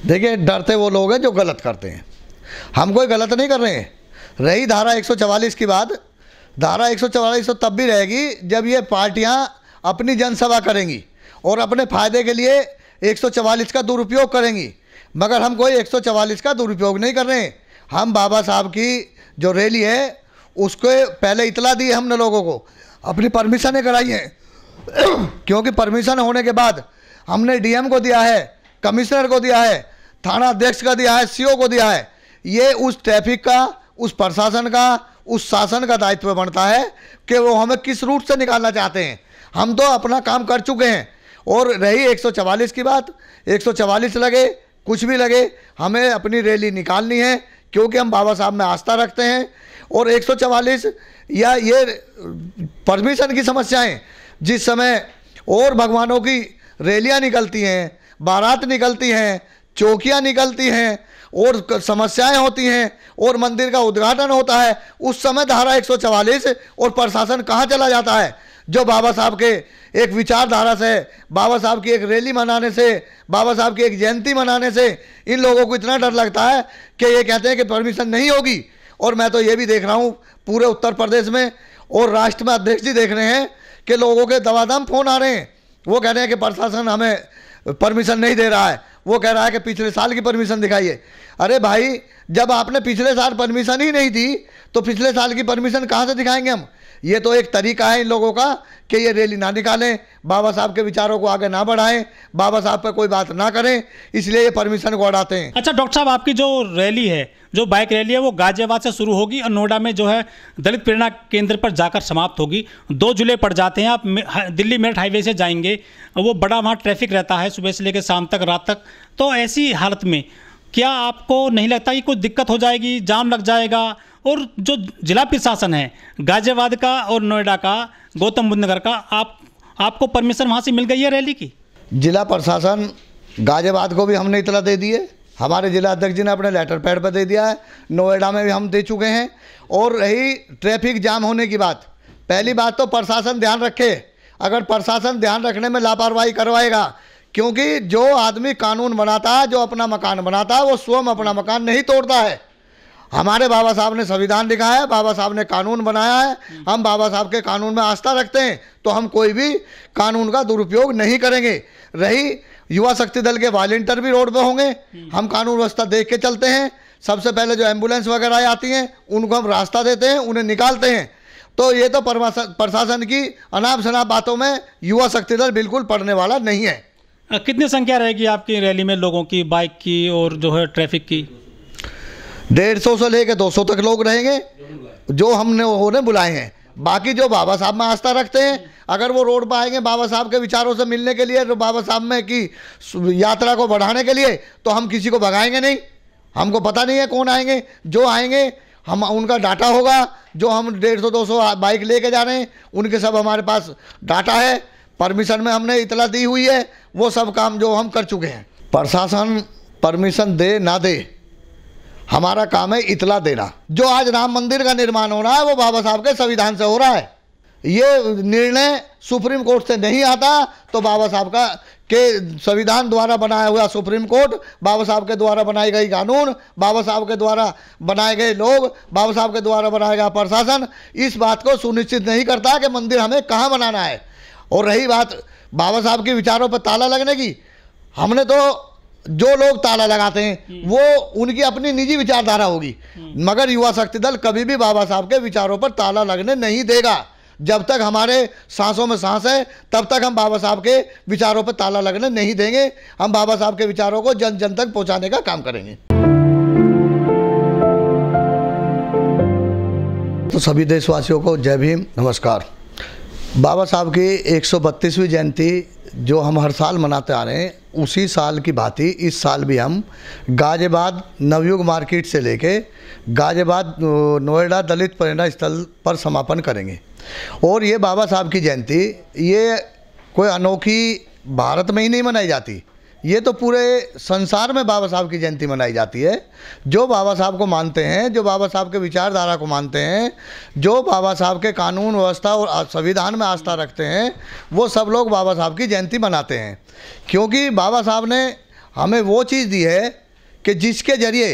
देखिए, डरते वो लोग हैं जो गलत करते हैं, हम कोई गलत नहीं कर रहे हैं। रही धारा 144 की बात, धारा 144 तो तब भी रहेगी जब ये पार्टियां अपनी जनसभा करेंगी और अपने फायदे के लिए 144 का दुरुपयोग करेंगी, मगर हम कोई 144 का दुरुपयोग नहीं कर रहे हैं। हम बाबा साहब की जो रैली है उसको पहले इतला दी है हमने, लोगों को अपनी परमिशनें कराई हैं क्योंकि परमिशन होने के बाद हमने डीएम को दिया है, कमिश्नर को दिया है, थाना अध्यक्ष का दिया है, सीओ को दिया है। ये उस ट्रैफिक का, उस प्रशासन का, उस शासन का दायित्व बनता है कि वो हमें किस रूट से निकालना चाहते हैं। हम तो अपना काम कर चुके हैं। और रही 144 की बात, 144 लगे कुछ भी लगे, हमें अपनी रैली निकालनी है क्योंकि हम बाबा साहब में आस्था रखते हैं। और 144 या ये परमिशन की समस्याएं, जिस समय और भगवानों की रैलियां निकलती हैं, बारात निकलती हैं, चौकियां निकलती हैं और समस्याएं होती हैं और मंदिर का उद्घाटन होता है, उस समय धारा 144 और प्रशासन कहाँ चला जाता है। जो बाबा साहब के एक विचारधारा से, बाबा साहब की एक रैली मनाने से, बाबा साहब की एक जयंती मनाने से इन लोगों को इतना डर लगता है कि ये कहते हैं कि परमिशन नहीं होगी। और मैं तो ये भी देख रहा हूँ पूरे उत्तर प्रदेश में और राष्ट्र में अध्यक्ष जी देख रहे हैं कि लोगों के दवादम फोन आ रहे हैं, वो कह रहे हैं कि प्रशासन हमें परमिशन नहीं दे रहा है, वो कह रहा है कि पिछले साल की परमिशन दिखाइए। अरे भाई, जब आपने पिछले साल परमिशन ही नहीं दी तो पिछले साल की परमिशन कहाँ से दिखाएंगे हम। ये तो एक तरीका है इन लोगों का कि ये रैली ना निकालें, बाबा साहब के विचारों को आगे ना बढ़ाएं, बाबा साहब पर कोई बात ना करें, इसलिए ये परमिशन को अड़ाते हैं। अच्छा डॉक्टर साहब, आपकी जो रैली है, जो बाइक रैली है, वो गाजियाबाद से शुरू होगी और नोएडा में जो है दलित प्रेरणा केंद्र पर जाकर समाप्त होगी। 2 जुलाई पड़ जाते हैं, आप दिल्ली मेरठ हाईवे से जाएंगे, वो बड़ा वहाँ ट्रैफिक रहता है सुबह से लेकर शाम तक, रात तक। तो ऐसी हालत में क्या आपको नहीं लगता कि कोई दिक्कत हो जाएगी, जाम लग जाएगा? और जो जिला प्रशासन है गाजियाबाद का और नोएडा का, गौतम बुद्ध नगर का, आपको परमिशन वहाँ से मिल गई है रैली की? जिला प्रशासन गाजियाबाद को भी हमने इतला दे दी है, हमारे जिला अध्यक्ष जी ने अपने लेटर पैड पर दे दिया है, नोएडा में भी हम दे चुके हैं। और रही ट्रैफिक जाम होने की बात, पहली बात तो प्रशासन ध्यान रखे। अगर प्रशासन ध्यान रखने में लापरवाही करवाएगा, क्योंकि जो आदमी कानून बनाता है, जो अपना मकान बनाता है, वो स्वयं अपना मकान नहीं तोड़ता है। हमारे बाबा साहब ने संविधान लिखा है, बाबा साहब ने कानून बनाया है, हम बाबा साहब के कानून में आस्था रखते हैं, तो हम कोई भी कानून का दुरुपयोग नहीं करेंगे। रही युवा शक्ति दल के वॉलंटियर भी रोड पे होंगे, हम कानून व्यवस्था देख के चलते हैं। सबसे पहले जो एम्बुलेंस वगैरह आती हैं उनको हम रास्ता देते हैं, उन्हें निकालते हैं। तो ये तो प्रशासन की अनाप शनाप बातों में युवा शक्ति दल बिल्कुल पड़ने वाला नहीं है। कितनी संख्या रहेगी आपकी रैली में लोगों की, बाइक की और जो है ट्रैफिक की? 150 से लेकर 200 तक लोग रहेंगे जो हमने बुलाए हैं। बाकी जो बाबा साहब में आस्था रखते हैं, अगर वो रोड पर आएंगे बाबा साहब के विचारों से मिलने के लिए, बाबा साहब में की यात्रा को बढ़ाने के लिए, तो हम किसी को भगाएंगे नहीं। हमको पता नहीं है कौन आएंगे, जो आएंगे हम उनका डाटा होगा। जो हम 150-200 बाइक लेके जा रहे हैं उनके सब हमारे पास डाटा है, परमिशन में हमने इतला दी हुई है, वो सब काम जो हम कर चुके हैं। प्रशासन परमिशन दे ना दे, हमारा काम है इतला देना। जो आज राम मंदिर का निर्माण हो रहा है वो बाबा साहब के संविधान से हो रहा है। ये निर्णय सुप्रीम कोर्ट से नहीं आता, तो बाबा साहब का के संविधान द्वारा बनाया हुआ सुप्रीम कोर्ट, बाबा साहब के द्वारा बनाई गई कानून, बाबा साहब के द्वारा बनाए गए लोग, बाबा साहब के द्वारा बनाया गया प्रशासन इस बात को सुनिश्चित नहीं करता कि मंदिर हमें कहाँ बनाना है। और रही बात बाबा साहब के विचारों पर ताला लगने की, हमने तो जो लोग ताला लगाते हैं वो उनकी अपनी निजी विचारधारा होगी, मगर युवा शक्ति दल कभी भी बाबा साहब के विचारों पर ताला लगने नहीं देगा। जब तक हमारे सांसों में सांस है तब तक हम बाबा साहब के विचारों पर ताला लगने नहीं देंगे। हम बाबा साहब के विचारों को जन जन तक पहुंचाने का काम करेंगे। तो सभी देशवासियों को जय भीम, नमस्कार। बाबा साहब की 132वीं जयंती जो हम हर साल मनाते आ रहे हैं, उसी साल की भांति इस साल भी हम गाजियाबाद नवयुग मार्केट से लेके गाजियाबाद नोएडा दलित प्रेरणा स्थल पर समापन करेंगे। और ये बाबा साहब की जयंती ये कोई अनोखी भारत में ही नहीं मनाई जाती, ये तो पूरे संसार में बाबा साहब की जयंती मनाई जाती है। जो बाबा साहब को मानते हैं, जो बाबा साहब के विचारधारा को मानते हैं, जो बाबा साहब के कानून व्यवस्था और संविधान में आस्था रखते हैं, वो सब लोग बाबा साहब की जयंती मनाते हैं। क्योंकि बाबा साहब ने हमें वो चीज़ दी है कि जिसके ज़रिए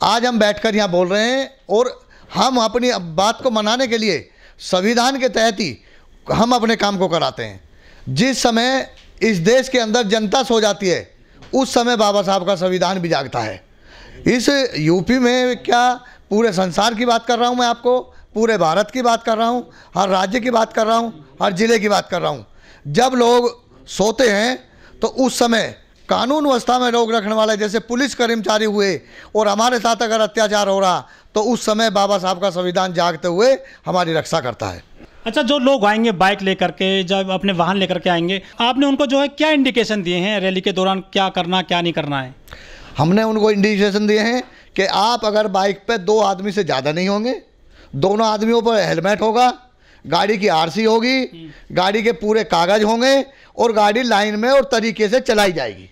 आज हम बैठकर यहाँ बोल रहे हैं, और हम अपनी बात को मनाने के लिए संविधान के तहत ही हम अपने काम को कराते हैं। जिस समय इस देश के अंदर जनता सो जाती है, उस समय बाबा साहब का संविधान भी जागता है। इस यूपी में क्या, पूरे संसार की बात कर रहा हूँ मैं आपको, पूरे भारत की बात कर रहा हूँ, हर राज्य की बात कर रहा हूँ, हर ज़िले की बात कर रहा हूँ। जब लोग सोते हैं तो उस समय कानून व्यवस्था में रोक रखने वाले जैसे पुलिस कर्मचारी हुए और हमारे साथ अगर अत्याचार हो रहा, तो उस समय बाबा साहब का संविधान जागते हुए हमारी रक्षा करता है। अच्छा, जो लोग आएंगे बाइक लेकर के, जब अपने वाहन लेकर के आएंगे, आपने उनको जो है क्या इंडिकेशन दिए हैं रैली के दौरान, क्या करना क्या नहीं करना है? हमने उनको इंडिकेशन दिए हैं कि आप अगर बाइक पे 2 आदमी से ज़्यादा नहीं होंगे, दोनों आदमियों पर हेलमेट होगा, गाड़ी की आरसी होगी, गाड़ी के पूरे कागज होंगे और गाड़ी लाइन में और तरीके से चलाई जाएगी।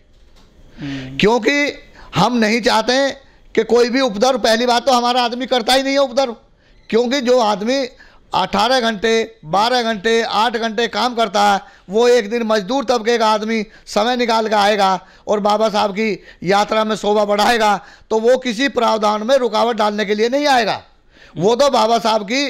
क्योंकि हम नहीं चाहते कि कोई भी उपद्रव, पहली बात तो हमारा आदमी करता ही नहीं है उपद्रव, क्योंकि जो आदमी 18 घंटे 12 घंटे 8 घंटे काम करता है, वो एक दिन मजदूर तबके का आदमी समय निकाल कर आएगा और बाबा साहब की यात्रा में शोभा बढ़ाएगा, तो वो किसी प्रावधान में रुकावट डालने के लिए नहीं आएगा। वो तो बाबा साहब की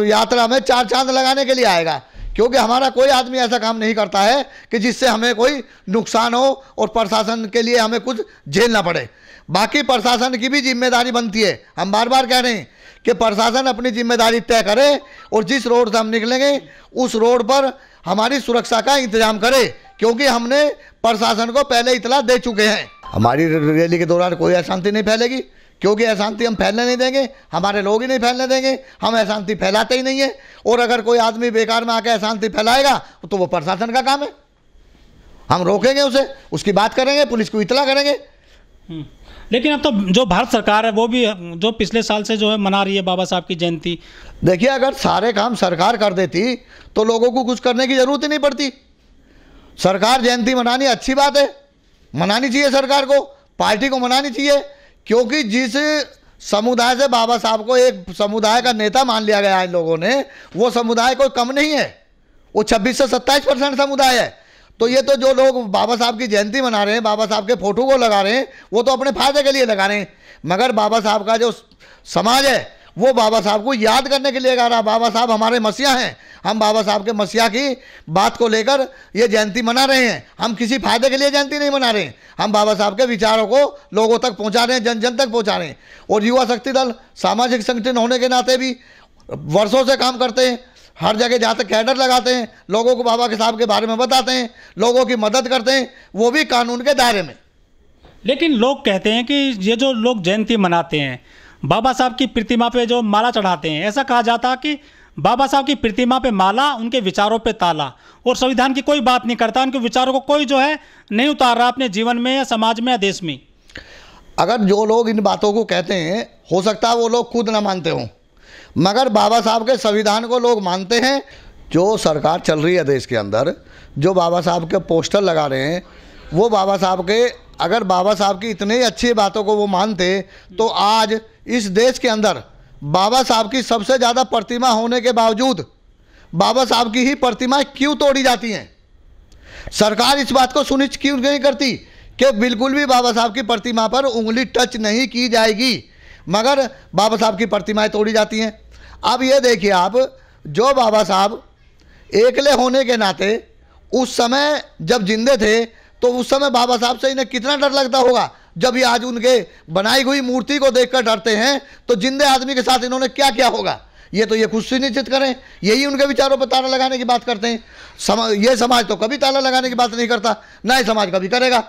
यात्रा में 4 चांद लगाने के लिए आएगा। क्योंकि हमारा कोई आदमी ऐसा काम नहीं करता है कि जिससे हमें कोई नुकसान हो और प्रशासन के लिए हमें कुछ झेलना पड़े। बाकी प्रशासन की भी जिम्मेदारी बनती है। हम बार बार कह रहे हैं कि प्रशासन अपनी जिम्मेदारी तय करे और जिस रोड से हम निकलेंगे उस रोड पर हमारी सुरक्षा का इंतजाम करे, क्योंकि हमने प्रशासन को पहले इतला दे चुके हैं। हमारी रैली के दौरान कोई अशांति नहीं फैलेगी, क्योंकि अशांति हम फैलने नहीं देंगे, हमारे लोग ही नहीं फैलने देंगे, हम अशांति फैलाते ही नहीं है। और अगर कोई आदमी बेकार में आके अशांति फैलाएगा तो वो प्रशासन का काम है, हम रोकेंगे उसे, उसकी बात करेंगे, पुलिस को इतला करेंगे। लेकिन अब तो जो भारत सरकार है वो भी जो पिछले साल से जो है मना रही है बाबा साहब की जयंती। देखिए, अगर सारे काम सरकार कर देती तो लोगों को कुछ करने की जरूरत ही नहीं पड़ती। सरकार जयंती मनानी अच्छी बात है, मनानी चाहिए, सरकार को, पार्टी को मनानी चाहिए, क्योंकि जिस समुदाय से बाबा साहब को एक समुदाय का नेता मान लिया गया है इन लोगों ने, वो समुदाय कोई कम नहीं है, वो 26 से 27% समुदाय है। तो ये तो जो लोग बाबा साहब की जयंती मना रहे हैं, बाबा साहब के फोटो को लगा रहे हैं, वो तो अपने फायदे के लिए लगा रहे हैं, मगर बाबा साहब का जो समाज है वो बाबा साहब को याद करने के लिए लगा रहा है। बाबा साहब हमारे मसीहा हैं, हम बाबा साहब के मसीहा की बात को लेकर ये जयंती मना रहे हैं। हम किसी फायदे के लिए जयंती नहीं मना रहे हैं, हम बाबा साहब के विचारों को लोगों तक पहुंचा रहे हैं, जन जन तक पहुंचा रहे हैं। और युवा शक्ति दल सामाजिक संगठन होने के नाते भी वर्षों से काम करते हैं, हर जगह जाते कैडर लगाते हैं, लोगों को बाबा के साहब के बारे में बताते हैं, लोगों की मदद करते हैं, वो भी कानून के दायरे में। लेकिन लोग कहते हैं कि ये जो लोग जयंती मनाते हैं, बाबा साहब की प्रतिमा पे जो माला चढ़ाते हैं, ऐसा कहा जाता है कि बाबा साहब की प्रतिमा पे माला, उनके विचारों पे ताला, और संविधान की कोई बात नहीं करता, उनके विचारों को कोई जो है नहीं उतार रहा अपने जीवन में या समाज में या देश में। अगर जो लोग इन बातों को कहते हैं, हो सकता है वो लोग खुद ना मानते हों, मगर बाबा साहब के संविधान को लोग मानते हैं। जो सरकार चल रही है देश के अंदर, जो बाबा साहब के पोस्टर लगा रहे हैं, वो बाबा साहब के, अगर बाबा साहब की इतनी अच्छी बातों को वो मानते तो आज इस देश के अंदर बाबा साहब की सबसे ज़्यादा प्रतिमा होने के बावजूद बाबा साहब की ही प्रतिमाएं क्यों तोड़ी जाती हैं? सरकार इस बात को सुनिश्चित क्यों नहीं करती कि बिल्कुल भी बाबा साहब की प्रतिमा पर उंगली टच नहीं की जाएगी, मगर बाबा साहब की प्रतिमाएं तोड़ी जाती हैं। अब ये देखिए आप, जो बाबा साहब एकले होने के नाते उस समय जब जिंदे थे तो उस समय बाबा साहब से इन्हें कितना डर लगता होगा। जब ये आज उनके बनाई हुई मूर्ति को देखकर डरते हैं तो जिंदे आदमी के साथ इन्होंने क्या क्या होगा, ये तो ये खुद सुनिश्चित करें। यही उनके विचारों पर ताला लगाने की बात करते हैं। ये समाज तो कभी ताला लगाने की बात नहीं करता, ना ही समाज कभी करेगा,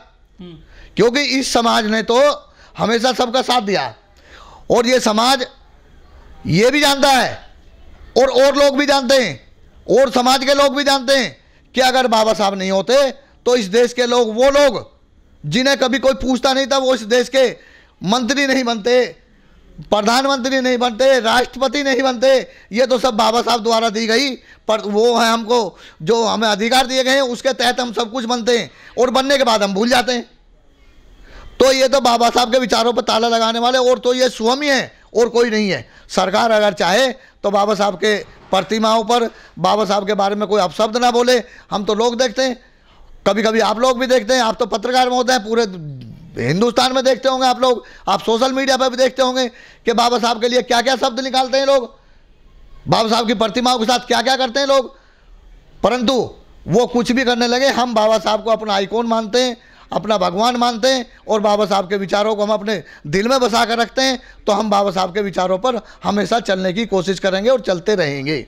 क्योंकि इस समाज ने तो हमेशा सबका साथ दिया। और ये समाज ये भी जानता है और लोग भी जानते हैं, और समाज के लोग भी जानते हैं कि अगर बाबा साहब नहीं होते तो इस देश के लोग, वो लोग जिन्हें कभी कोई पूछता नहीं था, वो इस देश के मंत्री नहीं बनते, प्रधानमंत्री नहीं बनते, राष्ट्रपति नहीं बनते। ये तो सब बाबा साहब द्वारा दी गई, पर वो है हमको जो हमें अधिकार दिए गए हैं उसके तहत हम सब कुछ बनते हैं, और बनने के बाद हम भूल जाते हैं। तो ये तो बाबा साहब के विचारों पर ताला लगाने वाले और तो ये स्वयं ही है और कोई नहीं है। सरकार अगर चाहे तो बाबा साहब के प्रतिमाओं पर, बाबा साहब के बारे में कोई अपशब्द ना बोले। हम तो लोग देखते हैं, कभी कभी आप लोग भी देखते हैं, आप तो पत्रकार महोदय हैं, पूरे हिंदुस्तान में देखते होंगे आप लोग, आप सोशल मीडिया पर भी देखते होंगे कि बाबा साहब के लिए क्या क्या शब्द निकालते हैं लोग, बाबा साहब की प्रतिमाओं के साथ क्या क्या करते हैं लोग। परंतु वो कुछ भी करने लगे, हम बाबा साहब को अपना आइकॉन मानते हैं, अपना भगवान मानते हैं, और बाबा साहब के विचारों को हम अपने दिल में बसा कर रखते हैं। तो हम बाबा साहब के विचारों पर हमेशा चलने की कोशिश करेंगे और चलते रहेंगे।